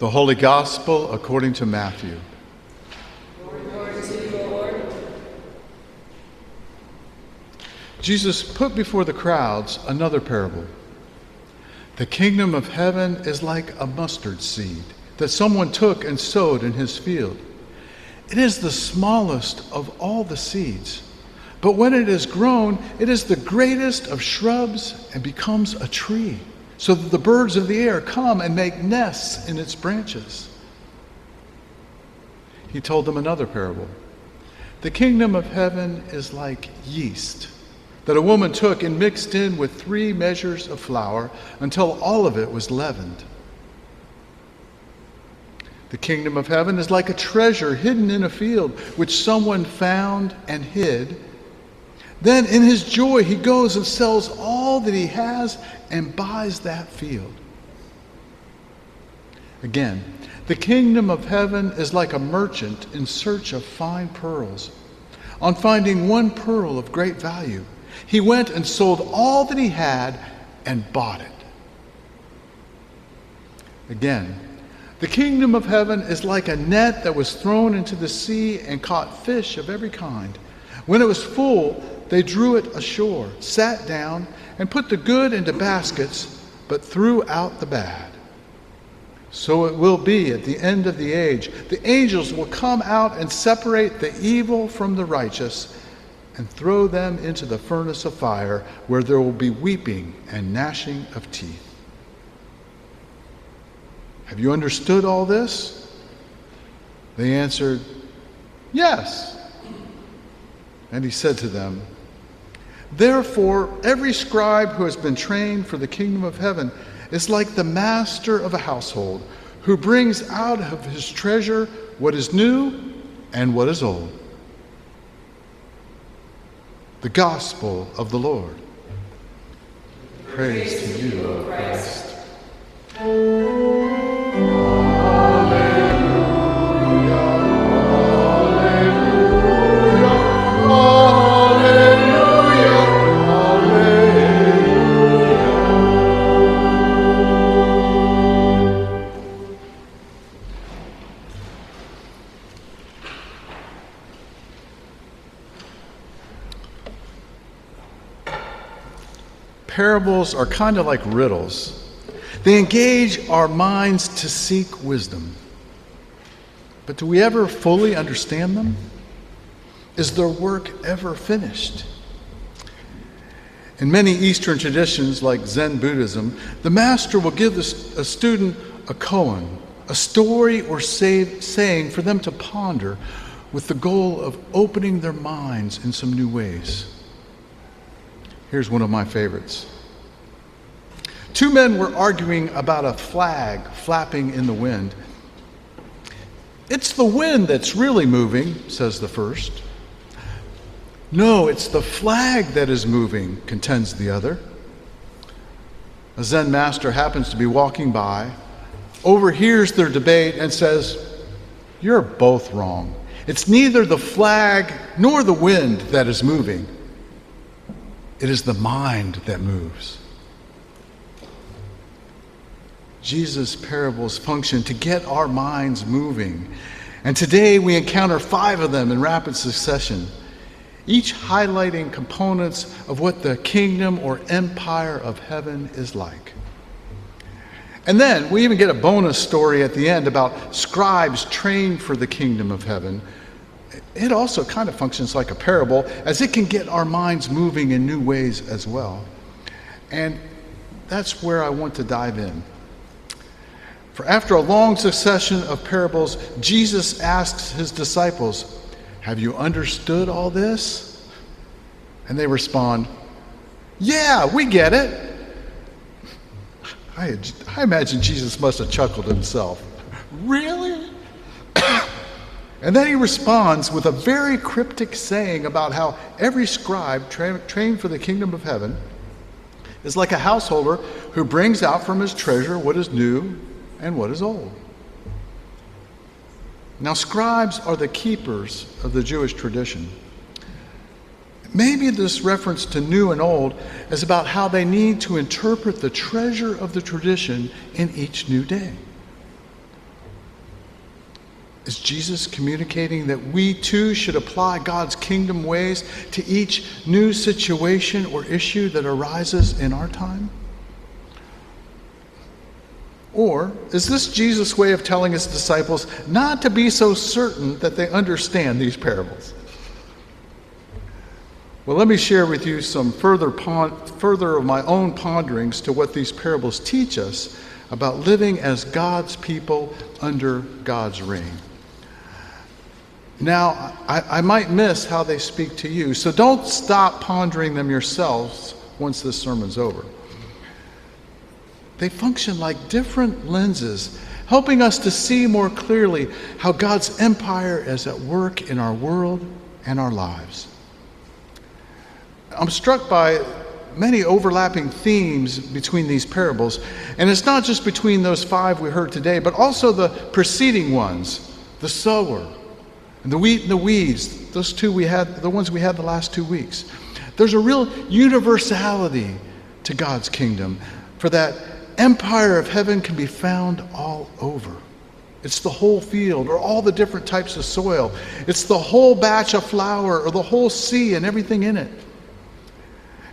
The Holy Gospel according to Matthew. Glory to you, Lord. Jesus put before the crowds another parable. The kingdom of heaven is like a mustard seed that someone took and sowed in his field. It is the smallest of all the seeds, but when it is grown, it is the greatest of shrubs and becomes a tree, so that the birds of the air come and make nests in its branches. He told them another parable. The kingdom of heaven is like yeast that a woman took and mixed in with 3 measures of flour until all of it was leavened. The kingdom of heaven is like a treasure hidden in a field, which someone found and hid. Then in his joy he goes and sells all that he has and buys that field. Again, the kingdom of heaven is like a merchant in search of fine pearls. On finding one pearl of great value, he went and sold all that he had and bought it. Again, the kingdom of heaven is like a net that was thrown into the sea and caught fish of every kind. When it was full, they drew it ashore, sat down, and put the good into baskets, but threw out the bad. So it will be at the end of the age. The angels will come out and separate the evil from the righteous and throw them into the furnace of fire, where there will be weeping and gnashing of teeth. Have you understood all this? They answered, yes. And he said to them, therefore, every scribe who has been trained for the kingdom of heaven is like the master of a household, who brings out of his treasure what is new and what is old. The gospel of the Lord. Praise to you, O Christ. Parables are kind of like riddles. They engage our minds to seek wisdom. But do we ever fully understand them? Is their work ever finished? In many Eastern traditions, like Zen Buddhism, the master will give a student a koan, a story or saying for them to ponder, with the goal of opening their minds in some new ways. Here's one of my favorites. 2 men were arguing about a flag flapping in the wind. It's the wind that's really moving, says the first. No, it's the flag that is moving, contends the other. A Zen master happens to be walking by, overhears their debate, and says, you're both wrong. It's neither the flag nor the wind that is moving. It is the mind that moves. Jesus' parables function to get our minds moving. And today we encounter 5 of them in rapid succession, each highlighting components of what the kingdom or empire of heaven is like. And then we even get a bonus story at the end about scribes trained for the kingdom of heaven. It also kind of functions like a parable, as it can get our minds moving in new ways as well. And that's where I want to dive in. For after a long succession of parables, Jesus asks his disciples, have you understood all this? And they respond, yeah, we get it. I imagine Jesus must have chuckled himself. Really? And then he responds with a very cryptic saying about how every scribe trained for the kingdom of heaven is like a householder who brings out from his treasure what is new and what is old. Now, scribes are the keepers of the Jewish tradition. Maybe this reference to new and old is about how they need to interpret the treasure of the tradition in each new day. Is Jesus communicating that we too should apply God's kingdom ways to each new situation or issue that arises in our time? Or is this Jesus' way of telling his disciples not to be so certain that they understand these parables? Well, let me share with you some further of my own ponderings to what these parables teach us about living as God's people under God's reign. Now, I might miss how they speak to you, so don't stop pondering them yourselves once this sermon's over. They function like different lenses, helping us to see more clearly how God's empire is at work in our world and our lives. I'm struck by many overlapping themes between these parables, and it's not just between those 5 we heard today, but also the preceding ones, the sower, and the wheat and the weeds, those two the ones we had the last 2 weeks. There's a real universality to God's kingdom, for that empire of heaven can be found all over. It's the whole field or all the different types of soil. It's the whole batch of flour or the whole sea and everything in it.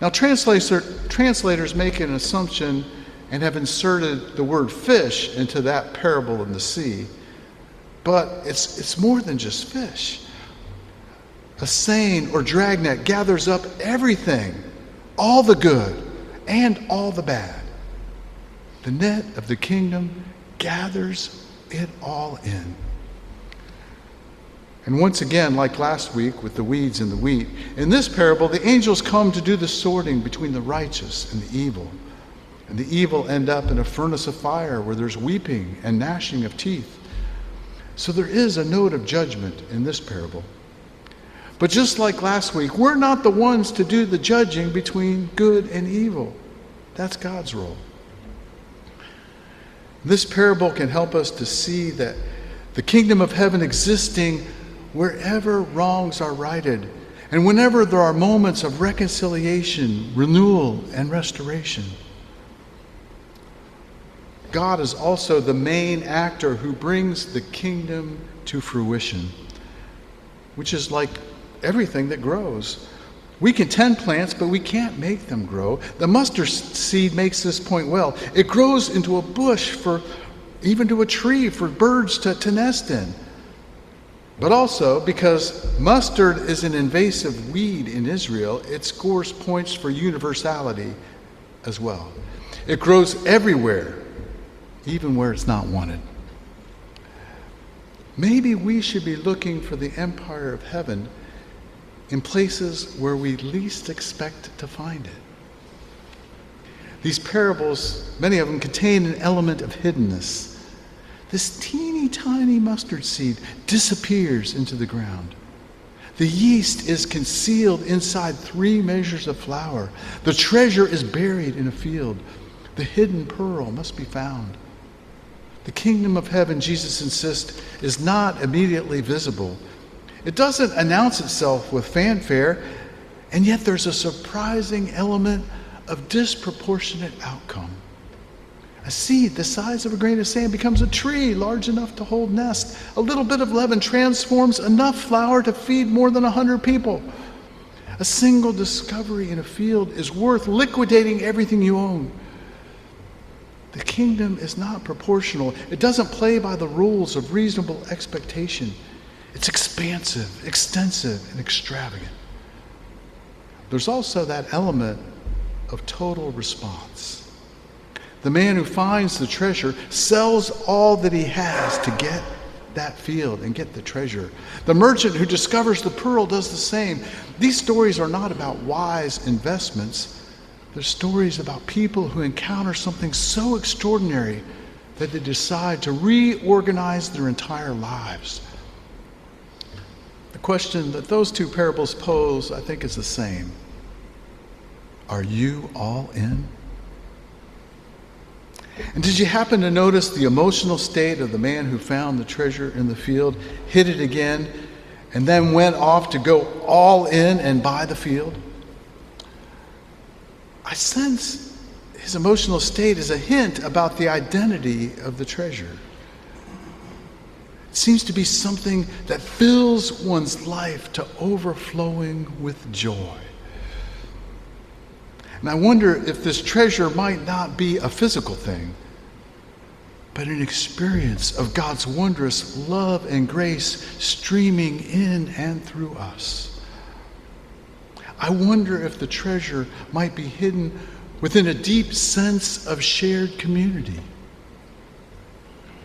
Now, translators make an assumption and have inserted the word fish into that parable in the sea. But it's more than just fish. A seine or dragnet gathers up everything, all the good and all the bad. The net of the kingdom gathers it all in. And once again, like last week with the weeds and the wheat, in this parable, the angels come to do the sorting between the righteous and the evil. And the evil end up in a furnace of fire where there's weeping and gnashing of teeth. So there is a note of judgment in this parable. But just like last week, we're not the ones to do the judging between good and evil. That's God's role. This parable can help us to see that the kingdom of heaven existing wherever wrongs are righted and whenever there are moments of reconciliation, renewal, and restoration. God is also the main actor who brings the kingdom to fruition, which is like everything that grows. We can tend plants, but we can't make them grow. The mustard seed makes this point well. It grows into a bush, even to a tree for birds to nest in. But also, because mustard is an invasive weed in Israel, it scores points for universality as well. It grows everywhere, even where it's not wanted. Maybe we should be looking for the empire of heaven in places where we least expect to find it. These parables, many of them, contain an element of hiddenness. This teeny tiny mustard seed disappears into the ground. The yeast is concealed inside 3 measures of flour. The treasure is buried in a field. The hidden pearl must be found. The kingdom of heaven, Jesus insists, is not immediately visible. It doesn't announce itself with fanfare, and yet there's a surprising element of disproportionate outcome. A seed the size of a grain of sand becomes a tree large enough to hold nests. A little bit of leaven transforms enough flour to feed more than 100 people. A single discovery in a field is worth liquidating everything you own. The kingdom is not proportional. It doesn't play by the rules of reasonable expectation. It's expansive, extensive, and extravagant. There's also that element of total response. The man who finds the treasure sells all that he has to get that field and get the treasure. The merchant who discovers the pearl does the same. These stories are not about wise investments. They're stories about people who encounter something so extraordinary that they decide to reorganize their entire lives. The question that those 2 parables pose, I think, is the same. Are you all in? And did you happen to notice the emotional state of the man who found the treasure in the field, hid it again, and then went off to go all in and buy the field? I sense his emotional state is a hint about the identity of the treasure. It seems to be something that fills one's life to overflowing with joy. And I wonder if this treasure might not be a physical thing, but an experience of God's wondrous love and grace streaming in and through us. I wonder if the treasure might be hidden within a deep sense of shared community.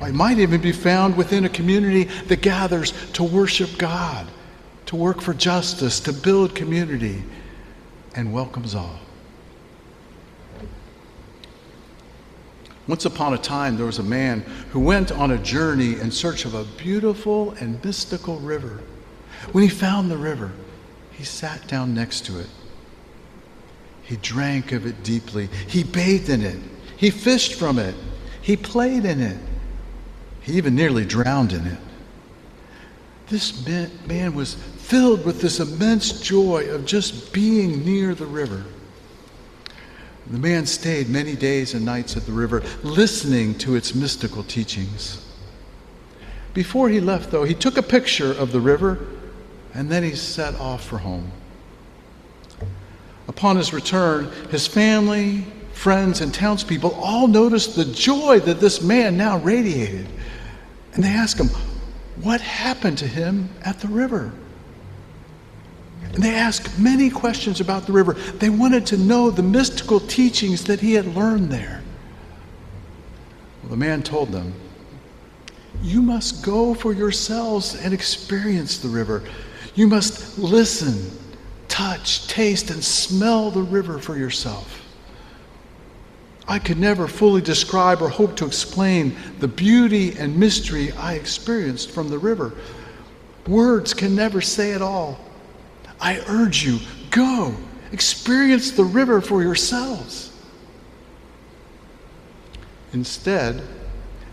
It might even be found within a community that gathers to worship God, to work for justice, to build community, and welcomes all. Once upon a time, there was a man who went on a journey in search of a beautiful and mystical river. When he found the river, he sat down next to it. He drank of it deeply. He bathed in it. He fished from it. He played in it. He even nearly drowned in it. This man was filled with this immense joy of just being near the river. The man stayed many days and nights at the river, listening to its mystical teachings. Before he left, though, he took a picture of the river, and then he set off for home. Upon his return, his family, friends, and townspeople all noticed the joy that this man now radiated. And they asked him, what happened to him at the river? And they asked many questions about the river. They wanted to know the mystical teachings that he had learned there. Well, the man told them, you must go for yourselves and experience the river. You must listen, touch, taste, and smell the river for yourself. I could never fully describe or hope to explain the beauty and mystery I experienced from the river. Words can never say it all. I urge you, go, experience the river for yourselves. Instead,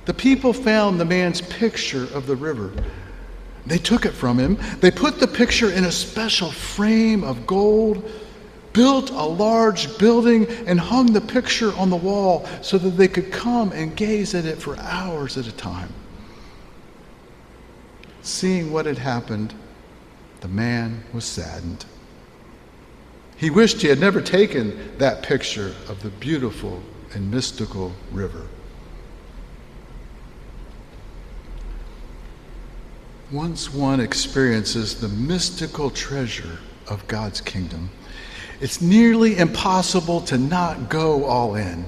the people found the man's picture of the river. They took it from him. They put the picture in a special frame of gold, built a large building, and hung the picture on the wall so that they could come and gaze at it for hours at a time. Seeing what had happened, the man was saddened. He wished he had never taken that picture of the beautiful and mystical river. Once one experiences the mystical treasure of God's kingdom, it's nearly impossible to not go all in.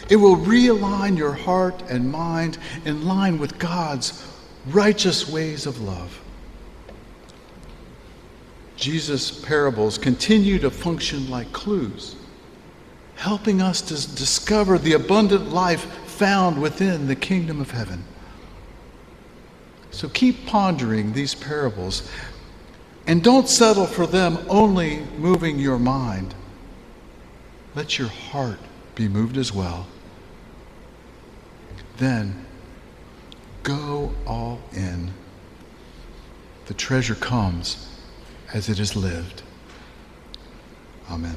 It will realign your heart and mind in line with God's righteous ways of love. Jesus' parables continue to function like clues, helping us to discover the abundant life found within the kingdom of heaven. So keep pondering these parables, and don't settle for them only moving your mind. Let your heart be moved as well. Then go all in. The treasure comes as it is lived. Amen.